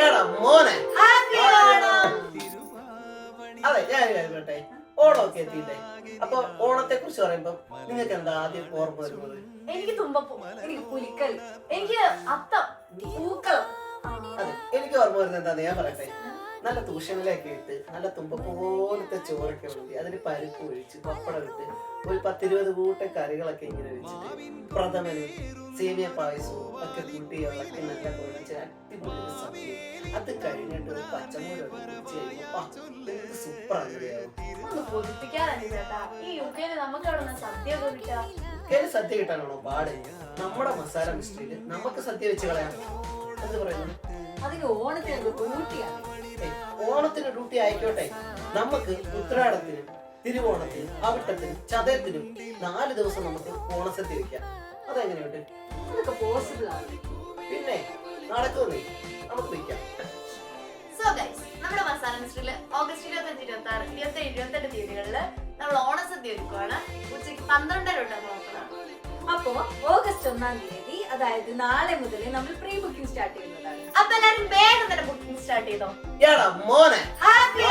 എടാ മോനെ ഹാപ്പി ഓണം. അതെ ഞാൻ കേട്ടെ ഓണമൊക്കെ എത്തിയില്ലേ. അപ്പൊ ഓണത്തെ കുറിച്ച് പറയുമ്പോ നിങ്ങൾക്ക് എന്താ ആദ്യം ഓർമ്മ വരുന്നത്? എനിക്ക് തുമ്പപ്പൂ, എനിക്ക് പുലിക്കളി, എനിക്ക് അത്തം, പൂക്കളം. അതെ എനിക്ക് ഓർമ്മ വരുന്നത് എന്താന്ന് ഞാൻ പറയട്ടെ. നല്ല തൂഷണിലൊക്കെ ഇട്ട് നല്ല തുമ്പപ്പൂ പോലത്തെ ചോറൊക്കെ വിളമ്പി അതിന് പരിപ്പ് ഒഴിച്ച് പപ്പടം ഇട്ട് ഒരു 10-20 കൂട്ടം കറികളൊക്കെ ഇങ്ങനെ വെച്ചിട്ട് പ്രഥമനും സേമിയ പായസവും ഒക്കെ കൂട്ടി ഇളക്കി നല്ല കുഴച്ച് അടിപൊളി ഒരു സദ്യ. അത് കഴിഞ്ഞിട്ട് ഒരു പച്ചമുളകൊക്കെ കുറിച്ച് കഴിയുമ്പോ സൂപ്പർ അങ്ങനെയാവും. ഒന്ന് പൊതിപ്പിക്കാറുണ്ട് ചേട്ടാ. ഈ യുകെയില് നമുക്ക് അവിടെ സദ്യ കിട്ടാ. യുകെയില് സദ്യ കിട്ടാനാണോ പാട്? നമ്മുടെ മസാല മിസ്ട്രിയില് നമുക്ക് സദ്യ വെച്ച് കളയാം. എന്ത് പറയുന്നു? അതിന് ഓണത്തിന് ഡ്യൂട്ടിയാണ്. ഓണത്തിന് ഡ്യൂട്ടി ആയിക്കോട്ടെ. നമുക്ക് ഉത്രാടത്തിനും തിരുവോണത്തിനും അവിട്ടത്തിനും ചതയത്തിനും 4 ദിവസം നമുക്ക് ഓണസദ്യ വെക്കാം. അതെങ്ങനെയുണ്ട്? അതൊക്കെ പോസിബിൾ ആണ്. പിന്നെ നടക്കുന്നേ നമുക്ക് വെക്കാം. സോ ഗൈസ്, നമ്മുടെ മസാല മിസ്ട്രിയില് ഓഗസ്റ്റ് 25, 26, 27, 28 തീയതികളില് നമ്മൾ ഓണസദ്യ ഒരുക്കുവാണ്. ഉച്ചയ്ക്ക് 12:30 തൊട്ട് നോക്കണം. അപ്പോ ഓഗസ്റ്റ് 1-ാം തീയതി, അതായത് നാളെ മുതൽ നമ്മൾ പ്രീ ബുക്കിംഗ് സ്റ്റാർട്ട് ചെയ്യുന്നതാണ്. അപ്പൊ എല്ലാരും വേഗം തന്നെ ബുക്കിംഗ് സ്റ്റാർട്ട് ചെയ്തോ. എടാ മോനെ ഹാപ്പി